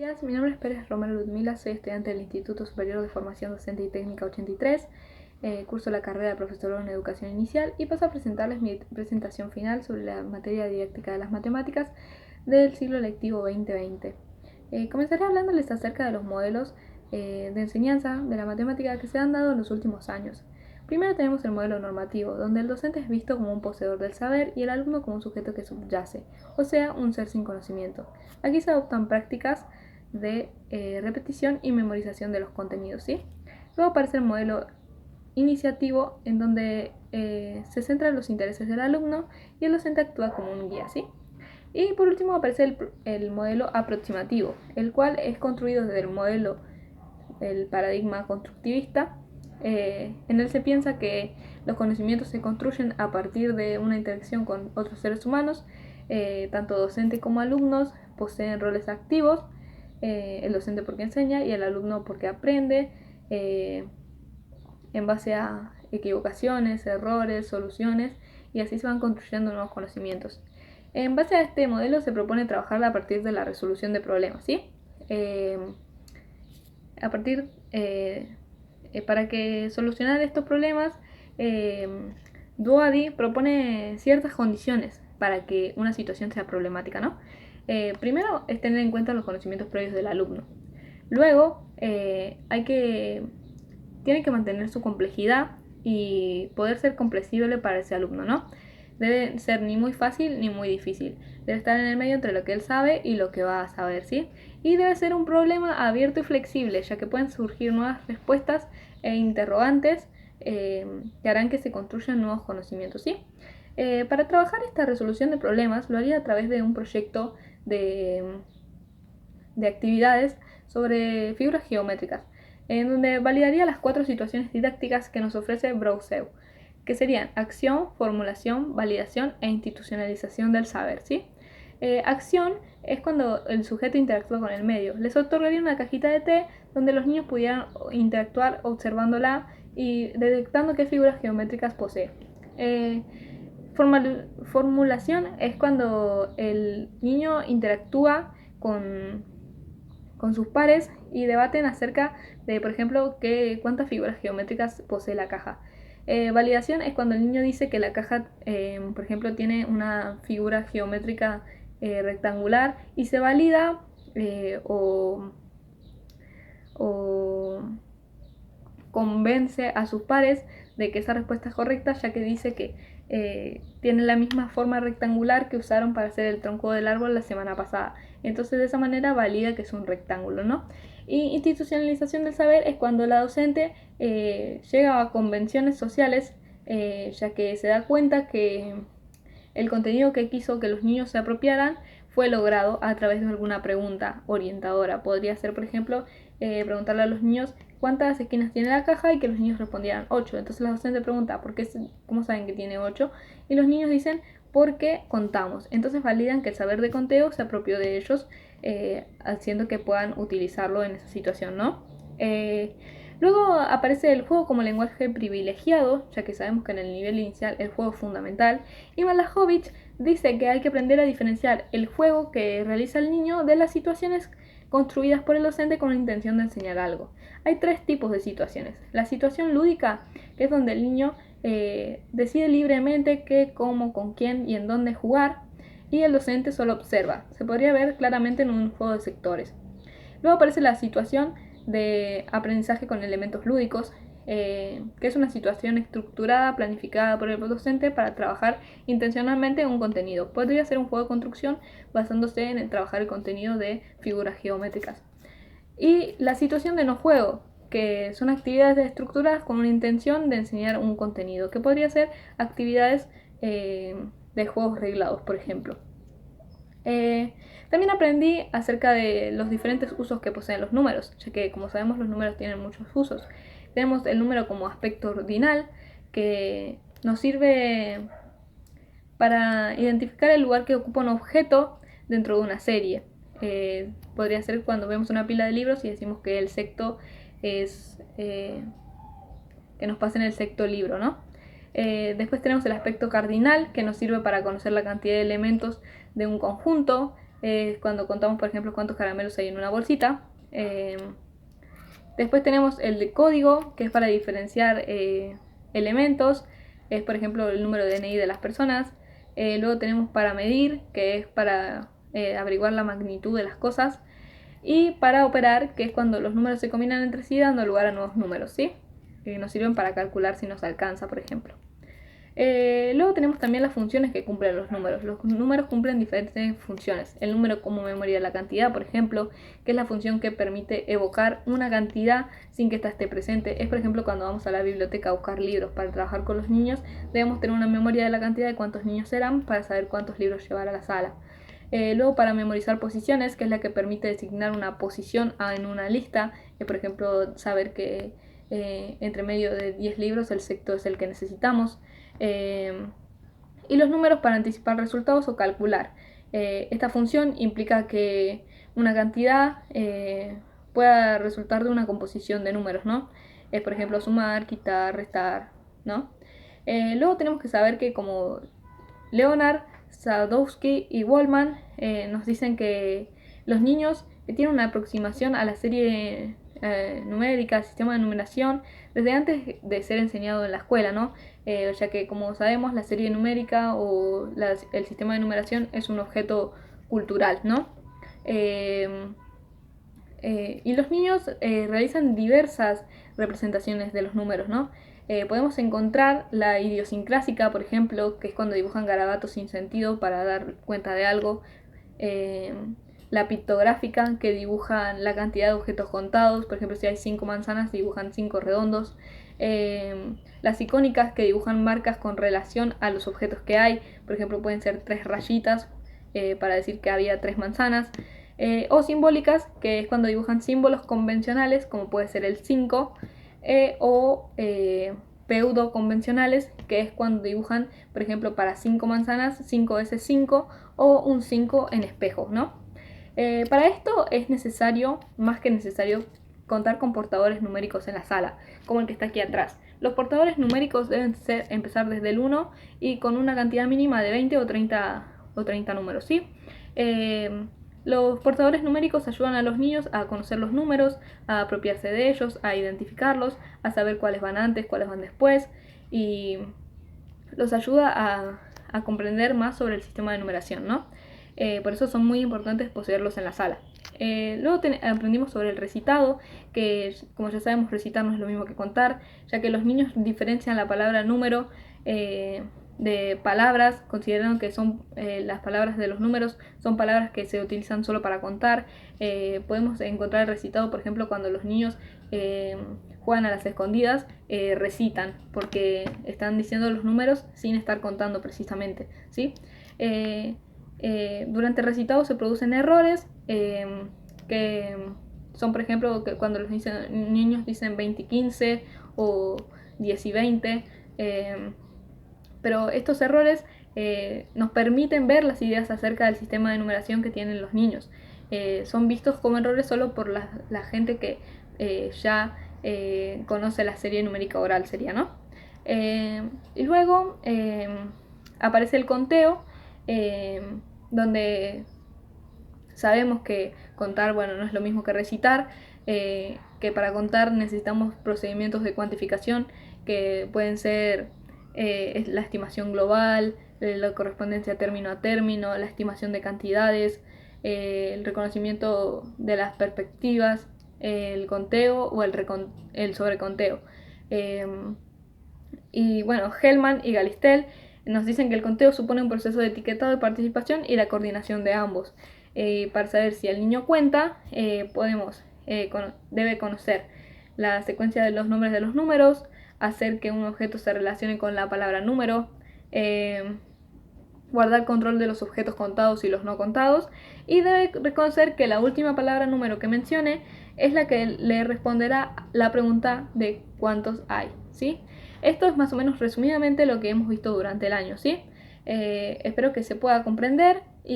Días, mi nombre es Pérez Romero Ludmila, soy estudiante del Instituto Superior de Formación Docente y Técnica 83, curso la carrera de profesorado en Educación Inicial y paso a presentarles mi presentación final sobre la materia didáctica de las matemáticas del ciclo lectivo 2020. Comenzaré hablándoles acerca de los modelos de enseñanza de la matemática que se han dado en los últimos años. Primero tenemos el modelo normativo, donde el docente es visto como un poseedor del saber y el alumno como un sujeto que subyace, o sea, un ser sin conocimiento. Aquí se adoptan prácticas de repetición y memorización de los contenidos, ¿sí? Luego aparece el modelo iniciativo, en donde se centran los intereses del alumno y el docente actúa como un guía, ¿sí? Y por último aparece el modelo aproximativo, el cual es construido desde el paradigma constructivista. En él se piensa que los conocimientos se construyen a partir de una interacción con otros seres humanos, tanto docentes como alumnos poseen roles activos, el docente porque enseña y el alumno porque aprende en base a equivocaciones, errores, soluciones, y así se van construyendo nuevos conocimientos. En base a este modelo se propone trabajar a partir de la resolución de problemas, ¿sí? A partir para que solucionar estos problemas, Duadi propone ciertas condiciones para que una situación sea problemática, ¿no? Primero es tener en cuenta los conocimientos previos del alumno. Luego tiene que mantener su complejidad y poder ser comprensible para ese alumno, ¿no? Debe ser ni muy fácil ni muy difícil. Debe estar en el medio entre lo que él sabe y lo que va a saber, ¿sí? Y debe ser un problema abierto y flexible, ya que pueden surgir nuevas respuestas e interrogantes que harán que se construyan nuevos conocimientos, ¿sí? Para trabajar esta resolución de problemas lo haría a través de un proyecto de actividades sobre figuras geométricas, en donde validaría las 4 situaciones didácticas que nos ofrece Browser, que serían acción, formulación, validación e institucionalización del saber, ¿sí? Acción es cuando el sujeto interactúa con el medio. Les otorgaría una cajita de té donde los niños pudieran interactuar observándola y detectando qué figuras geométricas posee. Formulación es cuando el niño interactúa con sus pares y debaten acerca de, por ejemplo, cuántas figuras geométricas posee la caja. Validación es cuando el niño dice que la caja, por ejemplo, tiene una figura geométrica rectangular y se valida o convence a sus pares de que esa respuesta es correcta, ya que dice que tiene la misma forma rectangular que usaron para hacer el tronco del árbol la semana pasada. Entonces de esa manera valida que es un rectángulo, ¿no? Y institucionalización del saber es cuando la docente llega a convenciones sociales, ya que se da cuenta que el contenido que quiso que los niños se apropiaran fue logrado a través de alguna pregunta orientadora. Podría ser, por ejemplo, preguntarle a los niños cuántas esquinas tiene la caja y que los niños respondieran 8. Entonces la docente pregunta, ¿cómo saben que tiene 8? Y los niños dicen, porque contamos. Entonces validan que el saber de conteo se apropió de ellos, haciendo que puedan utilizarlo en esa situación, ¿no? Luego aparece el juego como lenguaje privilegiado, ya que sabemos que en el nivel inicial el juego es fundamental, y Malajovich dice que hay que aprender a diferenciar el juego que realiza el niño de las situaciones construidas por el docente con la intención de enseñar algo. Hay 3 tipos de situaciones. La situación lúdica, que es donde el niño decide libremente qué, cómo, con quién y en dónde jugar, y el docente solo observa. Se podría ver claramente en un juego de sectores. Luego aparece la situación de aprendizaje con elementos lúdicos, que es una situación estructurada, planificada por el docente para trabajar intencionalmente un contenido. Podría ser un juego de construcción basándose en trabajar el contenido de figuras geométricas. Y la situación de no juego, que son actividades estructuradas con una intención de enseñar un contenido, que podría ser actividades de juegos reglados, por ejemplo. También aprendí acerca de los diferentes usos que poseen los números, ya que como sabemos los números tienen muchos usos. Tenemos el número como aspecto ordinal, que nos sirve para identificar el lugar que ocupa un objeto dentro de una serie. Podría ser cuando vemos una pila de libros y decimos que el sexto es que nos pasa en el sexto libro, ¿no? Después tenemos el aspecto cardinal, que nos sirve para conocer la cantidad de elementos de un conjunto. es cuando contamos, por ejemplo, cuántos caramelos hay en una bolsita. Después tenemos el de código, que es para diferenciar elementos, es por ejemplo el número de DNI de las personas. Luego tenemos para medir, que es para averiguar la magnitud de las cosas. Y para operar, que es cuando los números se combinan entre sí dando lugar a nuevos números, ¿sí? Que nos sirven para calcular si nos alcanza, por ejemplo. Luego tenemos también las funciones que cumplen los números. Los números cumplen diferentes funciones. El número como memoria de la cantidad, por ejemplo, que es la función que permite evocar una cantidad sin que ésta esté presente. Es, por ejemplo, cuando vamos a la biblioteca a buscar libros para trabajar con los niños, debemos tener una memoria de la cantidad de cuántos niños eran para saber cuántos libros llevar a la sala. Luego para memorizar posiciones, que es la que permite designar una posición en una lista, por ejemplo, saber que entre medio de 10 libros el sexto es el que necesitamos. Y los números para anticipar resultados o calcular. Esta función implica que una cantidad pueda resultar de una composición de números, ¿no? Por ejemplo, sumar, quitar, restar, ¿no? Luego tenemos que saber que como Leonard, Sadowski y Wallman nos dicen que los niños tienen una aproximación a la serie numérica, al sistema de numeración, desde antes de ser enseñado en la escuela, ¿no? Ya que como sabemos la serie numérica o el sistema de numeración es un objeto cultural, ¿no? Y los niños realizan diversas representaciones de los números, ¿no? Podemos encontrar la idiosincrásica, por ejemplo, que es cuando dibujan garabatos sin sentido para dar cuenta de algo. La pictográfica, que dibujan la cantidad de objetos contados, por ejemplo, si hay 5 manzanas, dibujan 5 redondos. Las icónicas, que dibujan marcas con relación a los objetos que hay, por ejemplo, pueden ser 3 rayitas para decir que había 3 manzanas. O simbólicas, que es cuando dibujan símbolos convencionales, como puede ser el 5, o pseudo convencionales, que es cuando dibujan, por ejemplo, para 5 manzanas, 5 veces 5, o un 5 en espejos, ¿no? Para esto es necesario, más que necesario, contar con portadores numéricos en la sala, como el que está aquí atrás. Los portadores numéricos deben empezar desde el 1 y con una cantidad mínima de 20 o 30 números, ¿sí? Los portadores numéricos ayudan a los niños a conocer los números, a apropiarse de ellos, a identificarlos, a saber cuáles van antes, cuáles van después, y los ayuda a comprender más sobre el sistema de numeración, ¿no? Por eso son muy importantes poseerlos en la sala. Luego aprendimos sobre el recitado, que como ya sabemos recitar no es lo mismo que contar, ya que los niños diferencian la palabra número de palabras, considerando que son las palabras de los números son palabras que se utilizan solo para contar. Podemos encontrar el recitado, por ejemplo, cuando los niños juegan a las escondidas, recitan, porque están diciendo los números sin estar contando precisamente, ¿sí? Durante el recitado se producen errores que son, por ejemplo, que cuando los niños dicen 20 y 15 o 10 y 20, pero estos errores nos permiten ver las ideas acerca del sistema de numeración que tienen los niños. Son vistos como errores solo por la gente que ya conoce la serie numérica oral, sería, ¿no? Y luego aparece el conteo, donde sabemos que contar, bueno, no es lo mismo que recitar, que para contar necesitamos procedimientos de cuantificación que pueden ser la estimación global, la correspondencia término a término, la estimación de cantidades, el reconocimiento de las perspectivas, el conteo o el sobreconteo. Y bueno, Hellman y Galistel nos dicen que el conteo supone un proceso de etiquetado de participación y la coordinación de ambos. Para saber si el niño cuenta, debe conocer la secuencia de los nombres de los números, hacer que un objeto se relacione con la palabra número, guardar control de los objetos contados y los no contados, y debe reconocer que la última palabra número que mencione es la que le responderá la pregunta de cuántos hay, ¿sí? Esto es más o menos resumidamente lo que hemos visto durante el año, ¿sí? Espero que se pueda comprender